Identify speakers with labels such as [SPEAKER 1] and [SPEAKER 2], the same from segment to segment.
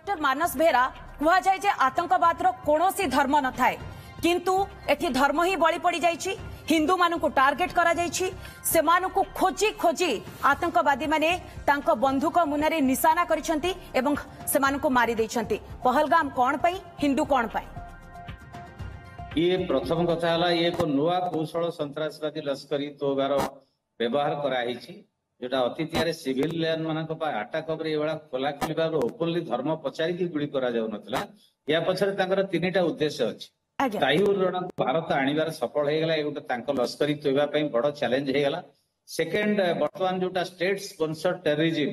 [SPEAKER 1] Doctor मानस बेहेरा कह जाए जे आतंकवाद कौन धर्म न थाए किंतु एठी धर्म ही बळी पड़ी जाइछि हिंदू मानू टार्गेट करा जाइछि से मानू खोजी खोजी आतंकवादी माने तांको बंधुक मुनारे निशाना करिसेंती एवं से मानू मारी दैछंती पहलगाम कौन पाई हिंदू कौन पाई
[SPEAKER 2] ये प्रथम कथा है ये एक नुआ कौशल सन्त्रासवादी लश्करी तोबार व्यवहार कराई जोटा अतिथि सिविलियन मान आटाक खोला खोली भाव ओपनली धर्म पचारिकी गुड़ी करा या पछरे तीन उद्देश्य अच्छी ताइवान भारत आणवार सफल होगा ये गोटे लश्करी तोबा बड़ चैलेंज होगा सेकेंड बर्तमान जोटा स्टेट स्पॉन्सर्ड टेररिज्म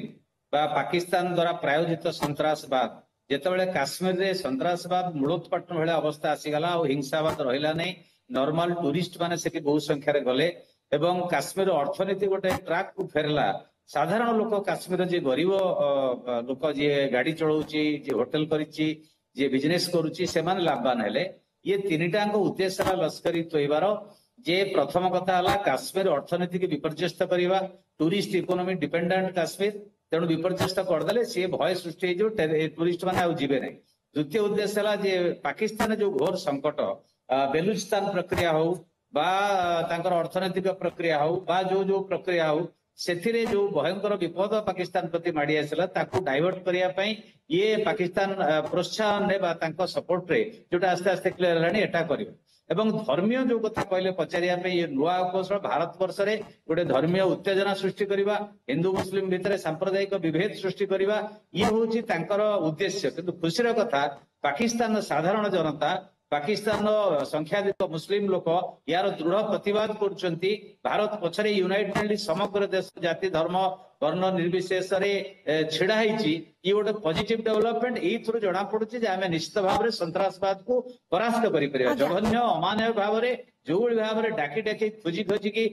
[SPEAKER 2] पाकिस्तान द्वारा प्रायोजित सन्त्रासवाद जिते काश्मीर रे सन्त्रासवाद मूलोत्पाटन भाई अवस्था आसीगला और हिंसावाद रहा नहीं नॉर्मल टूरिस्ट माने से बहुत संख्यार गले एवं काश्मीर अर्थनीति गोटे ट्रैक को फेरला साधारण लोक काश्मीर जी गरीब लोक जी गाड़ी चलाउची जी होटल करिची जी बिजनेस करुची से माने लाभवान हेले ये तीनटा उद्देश्य लश्करी तोइबार जे प्रथम कथा है काश्मीर अर्थनीति की विपर्यस्त करवा टूरिस्ट इकोनॉमी डिपेंडेंट काश्मीर तेणु विपर्यस्त करदे सी भय सृष्टि टूरिस्ट मैंने आवे ना द्वितीय उद्देश्य है पाकिस्तान जो घोर संकट बेलुचिस्तान प्रक्रिया हो अर्थनैतिक प्रक्रिया हो जो जो प्रक्रिया हो से जो भयंकर विपद पाकिस्तान प्रति माड़ी आसला डाइवर्ट करने ये पाकिस्तान प्रोत्साहन ने सपोर्ट रे जोटा आस्ते आस्ते क्लियर है एवं धर्मीय जो कथा कहले पचारिया ये नुआ कौशल भारत वर्ष रे गोटे धर्मीय उत्तेजना सृष्टि करवा हिंदू मुस्लिम भितर सांप्रदायिक विभेद सृष्टि करवा ये हूँ उद्देश्य किंतु खुशीर कथा पाकिस्तान साधारण जनता पाकिस्तान संख्याधिक मुस्लिम लोक यार दृढ़ प्रतिवाद कर भारत पछरे यूनाइटेडली समग्र देश जाति धर्म वर्ण निर्विशेष छिड़ा ये गोटे पॉजिटिव डेवलपमेंट ये जना पड़ुछि आम निश्चित भाव में सन्त्रासवाद को परास्त कर जघन्य अमानवीय भाव में जो भाव में डाकी डाकी खोजी खोजिकी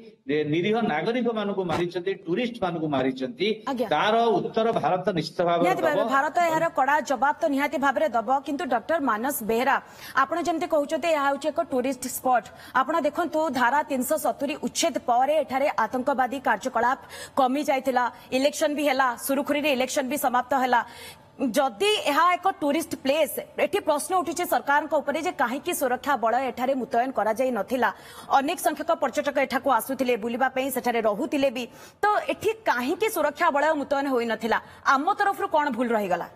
[SPEAKER 2] निरीह नागरिक मानक मारी टूरिस्ट मानक मारी तार उत्तर भारत निश्चित भाव
[SPEAKER 1] भारत यार कड़ा जवाब तो निहाती भाव में दब किंतु डॉक्टर मानस बेहेरा आपड़ जमी कहते हैं एक टूरिस्ट स्पॉट आपड़ देखु धारा 370 उच्छेद पर एठारे आतंकवादी कार्यकलाप कमी जाइथिला इलेक्शन भी है सुरुखुरी इलेक्शन भी समाप्त है जदि यह एक टूरिस्ट प्लेस एठी प्रश्न उठी सरकार कहीं सुरक्षा बल एठारे मुतयन करा जाई नथिला अनेक संख्यक पर्यटक एठाकू आसुथिले बुलिबा पई सेठारे रहुथिले भी तो एठी कहीं सुरक्षा बल मुतयन होई नथिला आम तरफ कौन भूल रही गला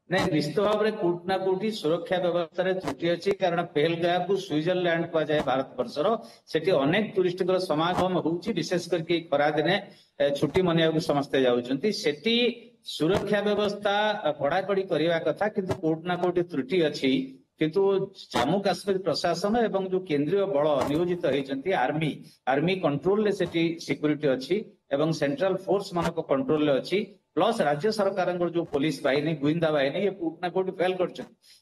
[SPEAKER 2] नहीं निश्चित भाव में कोट ना कोटी सुरक्षा व्यवस्था त्रुटि अच्छी कारण पहलगाम को स्विट्जरलैंड कह जाए भारत वर्षर सेठी अनेक टूरिस्ट समागम होउची विशेष करके खरा दिने छुट्टी मनाया समस्ते जाउछंती सेठी सुरक्षा व्यवस्था कड़ाकड़ी करने कथा किंतु कोट ना कोटी त्रुटि अच्छी किंतु जम्मू काश्मीर प्रशासन एवं जो केंद्रीय बल नियोजित होती आर्मी कंट्रोल सिक्यूरीटी अच्छी एवं सेंट्रल फोर्स मानक कंट्रोल अच्छी प्लस राज्य सरकार जो पुलिस बाहिनी गुइंदा बाहिनी ये कोट ना कोटी फेल कर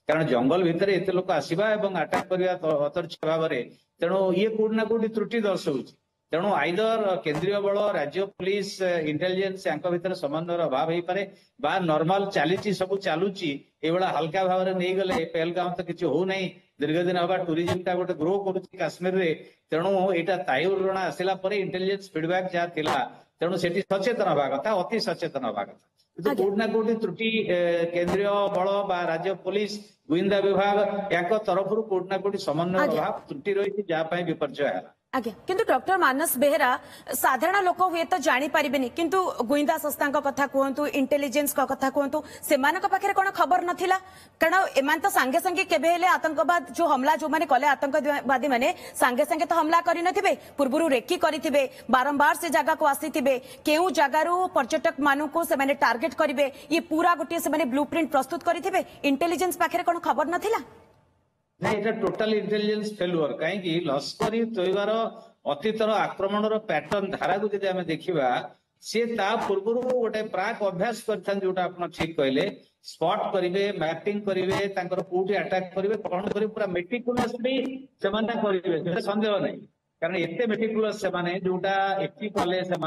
[SPEAKER 2] कारण जंगल भितर एत लोक आसवा और आटाक करने अतर्च्छ भाव में तेणु ये कोट ना कोटी त्रुटि दर्शाऊँ तेणु आइदर केंद्रीय बल राज्य पुलिस इंटेलिजेंस भीतर समन्वय अभाव हो पारे बा नॉर्मल चली सब चलुची ये हल्का भाव में नहीं गले पहलगाम तो किसी हो नहीं दीर्घ दिन हवा टूरिज्म टा गोटे ग्रो करुच्ची काश्मीर रे तेणु यहाँ ताइवान आसला इंटेलिजेंस फीडबैक जहाँ थिला तेणु से सचेतन हवा कथा अति सचेतन हवा कथा कोट ना कोटी त्रुटि केंद्रीय बल बा राज्य पुलिस गुइंदा विभाग या तरफ कोट ना कोटी समन्वय अभाव त्रुटि रही जहाँ विपर्य है
[SPEAKER 1] आज्ञा किंतु डॉक्टर मानस बेहेरा साधारण लोक हुए तो जानी पारिबेनी किंतु गुइंदा संस्था कथा कहतु इंटेलिजेंस कथा कहतु सेमानक पाखरे कोन खबर नथिला कारण एमान तो सांगे सांगे केबे हेले आतंकवाद जो हमला जो माने कले आतंकवादी माने सांगे सांगे तो हमला करि नथिबे पूर्वरु रेकी करिथिबे बारंबार से जगह को आसीथिबे केउ जगारु पर्यटक मानु को से माने टार्गेट करिवे ये पूरा गोटे से माने ब्लूप्रिंट प्रस्तुत करिथिबे इंटेलिजेंस पाखरे कोन खबर नथिला
[SPEAKER 2] नहीं ये टोटाल इंटेलिजेंस फेलुअर कहीं लश्करी तोइबार अतीतर आक्रमण पैटर्न धारा को जब आम देखा सी पूर्व गोटे प्राक अभ्यास जोटा आप ठीक कहले स्पॉट करेंगे मैपिंग करेंगे कौटी अटाक करेंगे कौन करेंगे पूरा मेटिकुलसली करेंगे सन्देह नहीं कारण एत मेटिकुलस से जोटा एटी कले से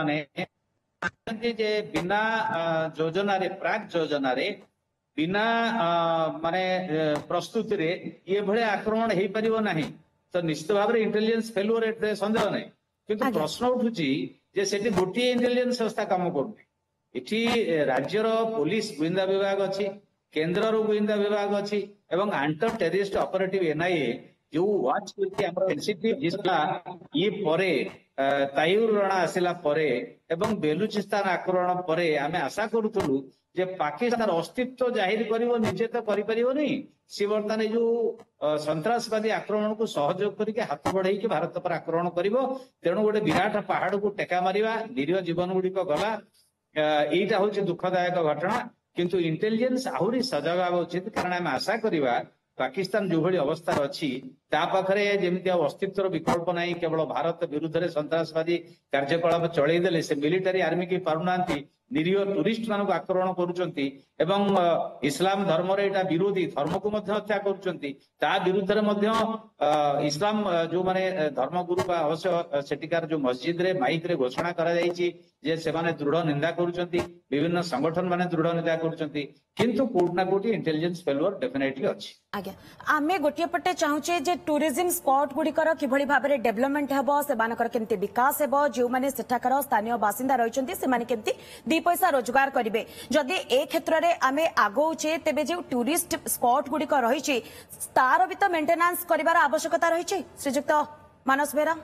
[SPEAKER 2] बिना योजना प्राक योजना बिना माने प्रस्तुति रे ये भले आक्रमण हो पारिबो नाही तो निश्चित भाव में इंटेलिजेंस फेलुअर एटे संदेह नहीं किंतु प्रश्न उठुची जे सेठी गोटे इंटेलिजेंस संस्था काम करूनी एठी राज्यर पुलिस गुइंदा विभाग अच्छी केन्द्र गुइंदा विभाग अच्छी एवं आंटर टेररिस्ट ऑपरेटिव एनआईए जो वाच करके हमर सेंसिटिव जिसला ये परे तायूर रणा आसिला परे एवं बेलुचिस्तान आक्रमण परे आमे आशा करूथलु जे पाकिस्तान अस्तित्व जाहिर करिवो निजे तो करि परिवो नहीं सी वर्तमान जो सन्त्रासवादी आक्रमण को सहयोग करके हाथ बढ़ाई कि भारत पर आक्रमण करिवो तेणु गोटे विराट पहाड़ को टेका मारिवा निरीह जीवन गुड़िक गला एटा होछि दुखदायक घटना किंतु इंटेलिजेंस आहुरी सजग हवा उचित कारण आम आशा करिवा पाकिस्तान जो भली अवस्था अच्छी ता पाखरे जेमिति अस्तित्वर विकल्प नहीं केवल भारत विरुद्ध रे सन्त्रासवादी कार्यकलाप चलैदेले से मिलिटारी आर्मी की पारुनांती निरीह टूरिस्ट मानक आक्रमण करुचंती एवं इस्लाम धर्म रे एटा विरोधी धर्म को मध्य हत्या करुचंती ता विरुद्ध रे मध्य इस्लाम जो माने धर्मगुरु बा अवश्य सेटिकार जो मस्जिद रे माइक रे घोषणा करा जायछि जे से माने दृढ़ निंदा करुचंती विभिन्न संगठन माने दृढ़ निंदा करुचंती किंतु कोट ना कोटी इंटेलिजेंस फेल्युअर डेफिनेटली अछि
[SPEAKER 1] आज्ञा आमे गोटिए पटे चाहूचे जे टूरिज्म स्पॉट गुड़िकर किभली भाबरे डेवलपमेंट हेबो सेमानकर केमती विकास हेबो जो माने सेठाकर स्थानीय बासिंदा रहिचंती से माने केमती दी पैसा रोजगार करिवे जदि ए क्षेत्र रे आमे आगौचे तेबे जे टूरिस्ट स्पॉट गुड़िक रहिछि तार भी तो मेंटेनेंस करिवार आवश्यकता रहिछि श्रीजुक्त मानस बेरा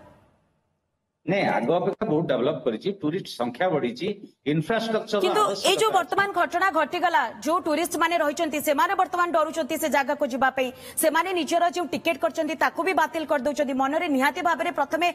[SPEAKER 2] नहीं आग अपेक्षा बहुत डेवलप करिछि टूरिस्ट संख्या बढ़िछि इंफ्रास्ट्रक्चर
[SPEAKER 1] किंतु ए जो वर्तमान घटना घटिगला जो टूरिस्ट माने रहिचंती से माने वर्तमान डरुचंती से जगह को जिबा पई से माने निजर जो टिकेट करचंती ताकू भी बातिल कर दउचंती मनरे निहाती भाबरे प्रथमे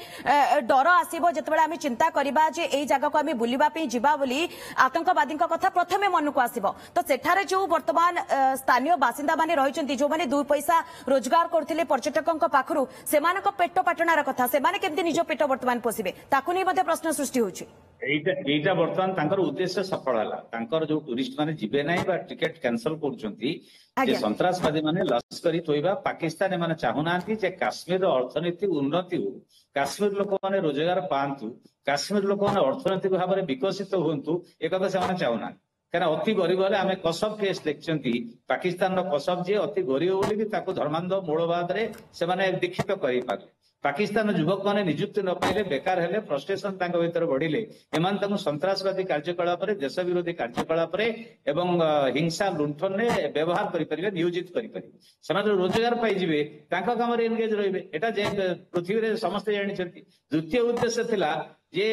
[SPEAKER 1] डर आसीबो जतबेला आमे चिंता करिबा जे एई जगह को आमे बुलिबा पई जिबा बोली आतंकवादी कथा प्रथमे मन को आसीबो तो सेठारे जो वर्तमान स्थानीय बासिंदा माने रहिचंती जो माने 2 पैसा रोजगार करथिले पर्यटकक पाखरु सेमानक पेट पाटणार कथा से माने केमती निजो पेट वर्तमान ताकू नहीं मध्य प्रश्न सृष्टि होछि
[SPEAKER 2] एटा वर्तमान तांकर उद्देश्य सफल हला तांकर जो टूरिस्ट माने जिबे नाही बा टिकट कैंसिल करचंती जे सन्त्रासवादी माने लश्करी तोइबा पाकिस्तान माने चाहुनांती जे काश्मीर रो अर्थनीति उन्नति हो काश्मीर लोक माने रोजगार पांतु काश्मीर लोक माने अर्थनैतिक भाव में विकसित होंतु एक कथा से माने चाहुना कारण अति गरीब हेले आमे कसब केस देखचंती पाकिस्तान रो कसब जे अति गरीब बोली भी ताको धर्मांध मूलवाद रे से माने दीक्षित करि पारे पाकिस्तान युवक माने नियुक्ति न पाइले बेकार हेले फ्रस्ट्रेशन तांको भीतर बढ़िले एमान तांको सन्त्रासवादी कार्यकलाप रे देश विरोधी कार्यकलाप रे एवं हिंसा लुंठन रे व्यवहार करि परिबे नियोजित करि परिबे समाज रोजगार पाइ जिवे तांको काम रे एंगेज रहिबे एटा जे पृथ्वी रे समस्त जानि छथि द्वितीय उद्देश्य थिला जे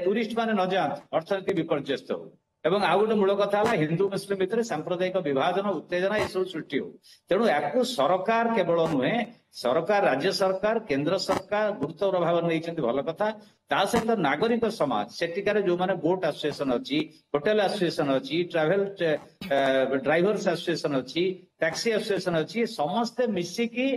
[SPEAKER 2] टूरिस्ट माने न जात अर्थनीति विपर्यस्त हो एवं आउ गोटे मूल कथा हिंदू मुस्लिम भितर सांप्रदायिक विभाजन उत्तेजना ये सब सृष्टि हो तेणु या सरकार केवल नुहे सरकार राज्य सरकार केंद्र सरकार गुरुत्व भाव नहीं भल कथा ता सहित नागरिक समाज सेटिकार जो माने बोट एसोसिएशन अच्छी होटेल एसोसिएशन अच्छी ट्रैवल ड्राइवर्स एसोसिएशन अच्छी टैक्सी एसोसिएशन अच्छी समस्ते मिसिकी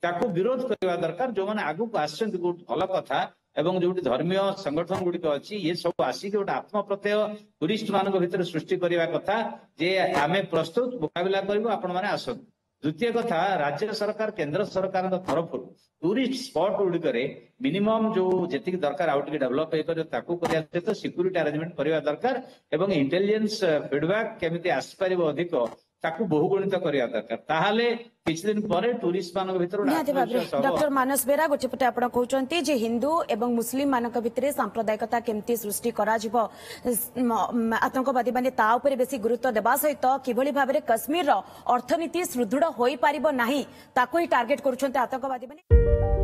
[SPEAKER 2] ताको विरोध करवा दरकार जो माने आगु आसछन भल कथा एवं जो धर्मीय संगठन गुड़िक अच्छी ये सब आसिक गोटे आत्म प्रत्यय टूरिस्ट मान भीतर सृष्टि करने कथा जे आमे प्रस्तुत मुकाबला करूँ आपण मैंने आसतु द्वितीय कथा राज्य सरकार केंद्र सरकार तरफ टूरिस्ट स्पॉट गुड़िक मिनिमम जो जी दरकार आउ डेभलप हो सिक्यूरीटी अरेंजमेंट करने दरकार एवं इंटेलिजेंस फीडबैक केमिति आसीपार अधिक ताकू बहुगुणित करने दरकार ताहले किछ दिन परे टूरिस्ट मान भीतर
[SPEAKER 1] डॉक्टर मानस बेरा गोटे पटे आपण कहउचंती जे हिंदू एवं मुस्लिम मानक भितरे सांप्रदायिकता केमती सृष्टि करा जिवो आतंकवादी माने ता ऊपर बेसी गुरुत्व देबा सहित किभली भाबरे कश्मीर रो अर्थनीति सुदृढ़ होई पारिबो नाही ताको ही टार्गेट करूछंते आतंकवादी माने।